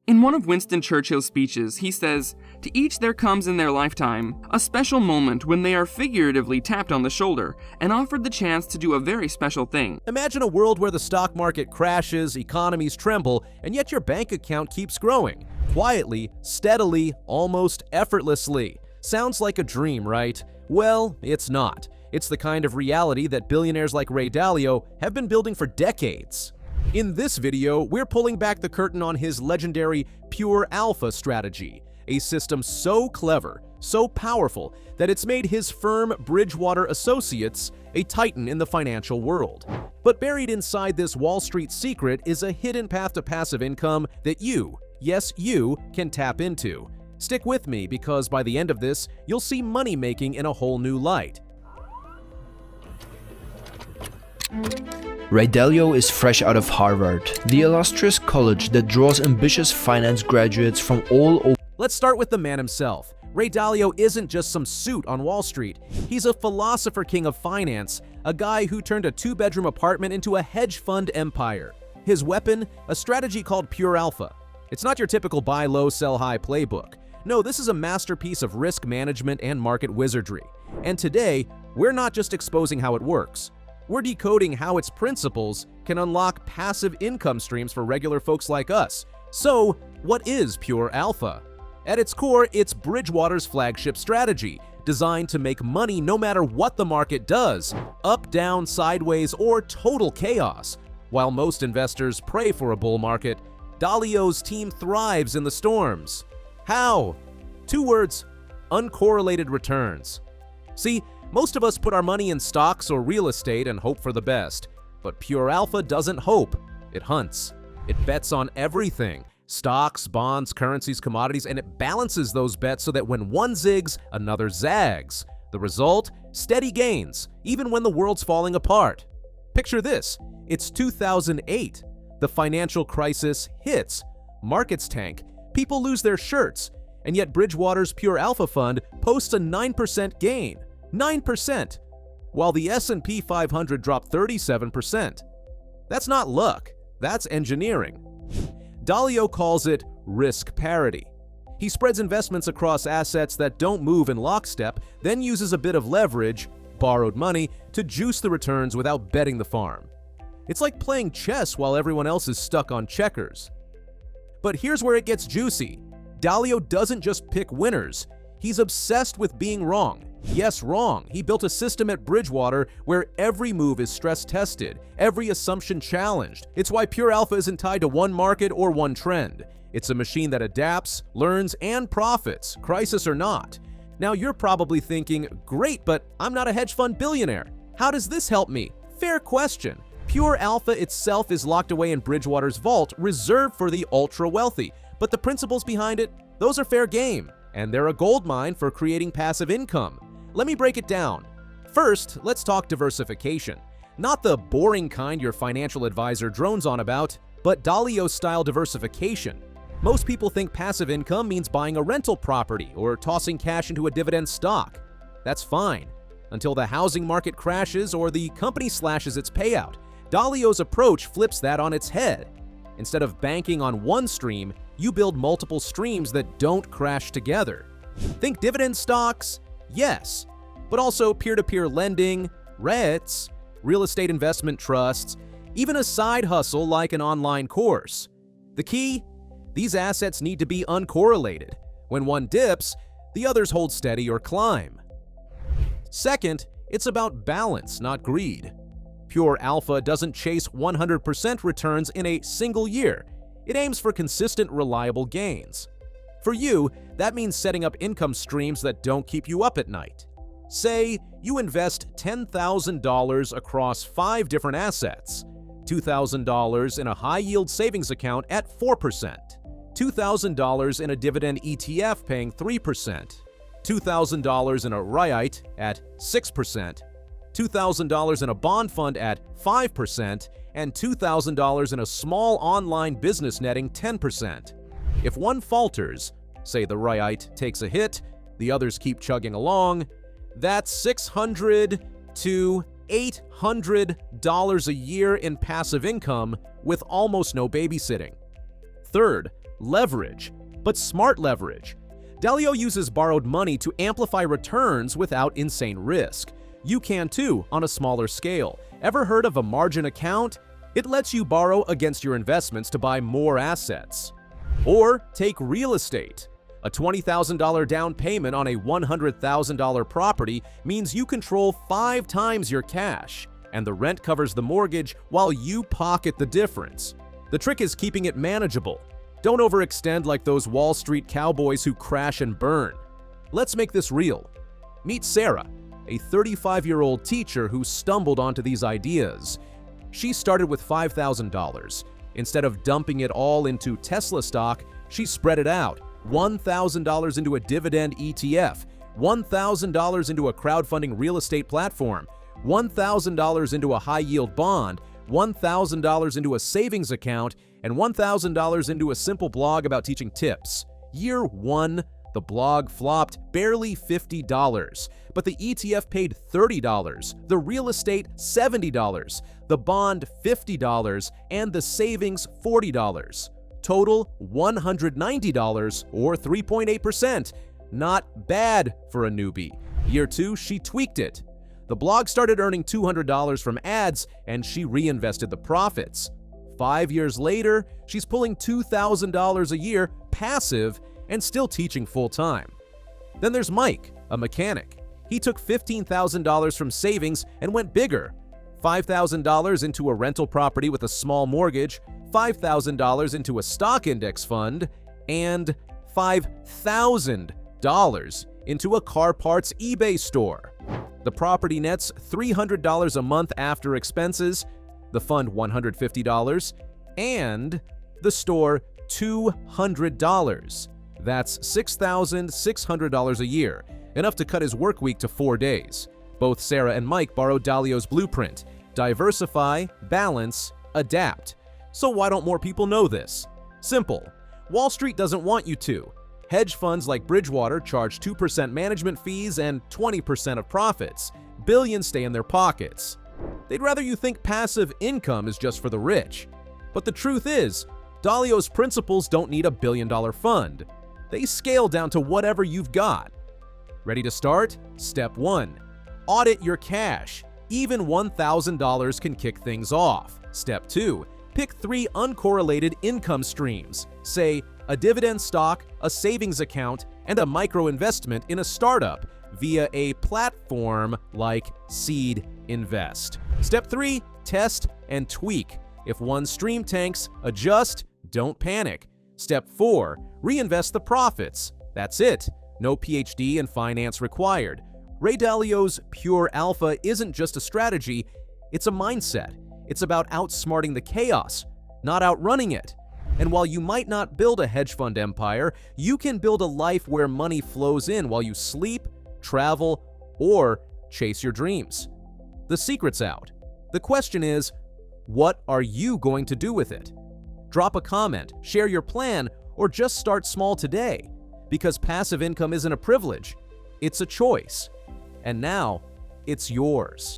In one of Winston Churchill's speeches, he says, "To each there comes in their lifetime a special moment when they are figuratively tapped on the shoulder and offered the chance to do a very special thing." Imagine a world where the stock market crashes, economies tremble, and yet your bank account keeps growing. Quietly, steadily, almost effortlessly. Sounds like a dream, right? Well, it's not. It's the kind of reality that billionaires like Ray Dalio have been building for decades. In this video, we're pulling back the curtain on his legendary Pure Alpha strategy, a system so clever, so powerful, that it's made his firm Bridgewater Associates a titan in the financial world. But buried inside this Wall Street secret is a hidden path to passive income that you, yes you, can tap into. Stick with me because by the end of this, you'll see money making in a whole new light. Ray Dalio is fresh out of Harvard, the illustrious college that draws ambitious finance graduates from all over. Let's start with the man himself. Ray Dalio isn't just some suit on Wall Street. He's a philosopher king of finance, a guy who turned a two-bedroom apartment into a hedge fund empire. His weapon? A strategy called Pure Alpha. It's not your typical buy low, sell high playbook. No, this is a masterpiece of risk management and market wizardry. And today, we're not just exposing how it works. We're decoding how its principles can unlock passive income streams for regular folks like us. So, what is Pure Alpha? At its core, it's Bridgewater's flagship strategy, designed to make money no matter what the market does, up, down, sideways, or total chaos. While most investors pray for a bull market, Dalio's team thrives in the storms. How? 2 words: uncorrelated returns. See, most of us put our money in stocks or real estate and hope for the best. But Pure Alpha doesn't hope, it hunts. It bets on everything: stocks, bonds, currencies, commodities, and it balances those bets so that when one zigs, another zags. The result? Steady gains, even when the world's falling apart. Picture this: it's 2008. The financial crisis hits. Markets tank. People lose their shirts. And yet Bridgewater's Pure Alpha Fund posts a 9% gain. 9%, while the S&P 500 dropped 37%. That's not luck, that's engineering. Dalio calls it risk parity. He spreads investments across assets that don't move in lockstep, then uses a bit of leverage, borrowed money, to juice the returns without betting the farm. It's like playing chess while everyone else is stuck on checkers. But here's where it gets juicy. Dalio doesn't just pick winners, he's obsessed with being wrong. Yes, wrong. He built a system at Bridgewater where every move is stress-tested, every assumption challenged. It's why Pure Alpha isn't tied to one market or one trend. It's a machine that adapts, learns, and profits, crisis or not. Now you're probably thinking, great, but I'm not a hedge fund billionaire. How does this help me? Fair question. Pure Alpha itself is locked away in Bridgewater's vault, reserved for the ultra-wealthy. But the principles behind it, those are fair game. And they're a goldmine for creating passive income. Let me break it down. First, let's talk diversification. Not the boring kind your financial advisor drones on about, but Dalio-style diversification. Most people think passive income means buying a rental property or tossing cash into a dividend stock. That's fine, until the housing market crashes or the company slashes its payout. Dalio's approach flips that on its head. Instead of banking on one stream, you build multiple streams that don't crash together. Think dividend stocks? Yes, but also peer-to-peer lending, REITs, real estate investment trusts, even a side hustle like an online course. The key? These assets need to be uncorrelated. When one dips, the others hold steady or climb. Second, it's about balance, not greed. Pure Alpha doesn't chase 100% returns in a single year. It aims for consistent, reliable gains. For you, that means setting up income streams that don't keep you up at night. Say, you invest $10,000 across 5 different assets. $2,000 in a high-yield savings account at 4%. $2,000 in a dividend ETF paying 3%. $2,000 in a REIT at 6%. $2,000 in a bond fund at 5%, and $2,000 in a small online business netting 10%. If one falters, say the REIT takes a hit, the others keep chugging along, that's $600 to $800 a year in passive income with almost no babysitting. Third, leverage, but smart leverage. Dalio uses borrowed money to amplify returns without insane risk. You can too, on a smaller scale. Ever heard of a margin account? It lets you borrow against your investments to buy more assets. Or take real estate. A $20,000 down payment on a $100,000 property means you control 5 times your cash, and the rent covers the mortgage while you pocket the difference. The trick is keeping it manageable. Don't overextend like those Wall Street cowboys who crash and burn. Let's make this real. Meet Sarah, a 35-year-old teacher who stumbled onto these ideas. She started with $5,000. Instead of dumping it all into Tesla stock, she spread it out. $1,000 into a dividend ETF, $1,000 into a crowdfunding real estate platform, $1,000 into a high-yield bond, $1,000 into a savings account, and $1,000 into a simple blog about teaching tips. Year 1, the blog flopped barely $50, but the ETF paid $30, the real estate $70, the bond $50, and the savings $40. Total $190 or 3.8%. Not bad for a newbie. Year 2, she tweaked it. The blog started earning $200 from ads and she reinvested the profits. 5 years later, she's pulling $2,000 a year passive and still teaching full-time. Then there's Mike, a mechanic. He took $15,000 from savings and went bigger. $5,000 into a rental property with a small mortgage, $5,000 into a stock index fund, and $5,000 into a car parts eBay store. The property nets $300 a month after expenses, the fund $150, and the store $200. That's $6,600 a year, enough to cut his work week to 4 days. Both Sarah and Mike borrowed Dalio's blueprint: diversify, balance, adapt. So why don't more people know this? Simple. Wall Street doesn't want you to. Hedge funds like Bridgewater charge 2% management fees and 20% of profits. Billions stay in their pockets. They'd rather you think passive income is just for the rich. But the truth is, Dalio's principles don't need a billion-dollar fund. They scale down to whatever you've got. Ready to start? Step 1. Audit your cash. Even $1,000 can kick things off. Step 2. Pick 3 uncorrelated income streams, say a dividend stock, a savings account, and a micro investment in a startup via a platform like Seed Invest. Step 3. Test and tweak. If one stream tanks, adjust, don't panic. Step 4. Reinvest the profits. That's it. No PhD in finance required. Ray Dalio's Pure Alpha isn't just a strategy, it's a mindset. It's about outsmarting the chaos, not outrunning it. And while you might not build a hedge fund empire, you can build a life where money flows in while you sleep, travel, or chase your dreams. The secret's out. The question is, what are you going to do with it? Drop a comment, share your plan, or just start small today. Because passive income isn't a privilege, it's a choice. And now, it's yours.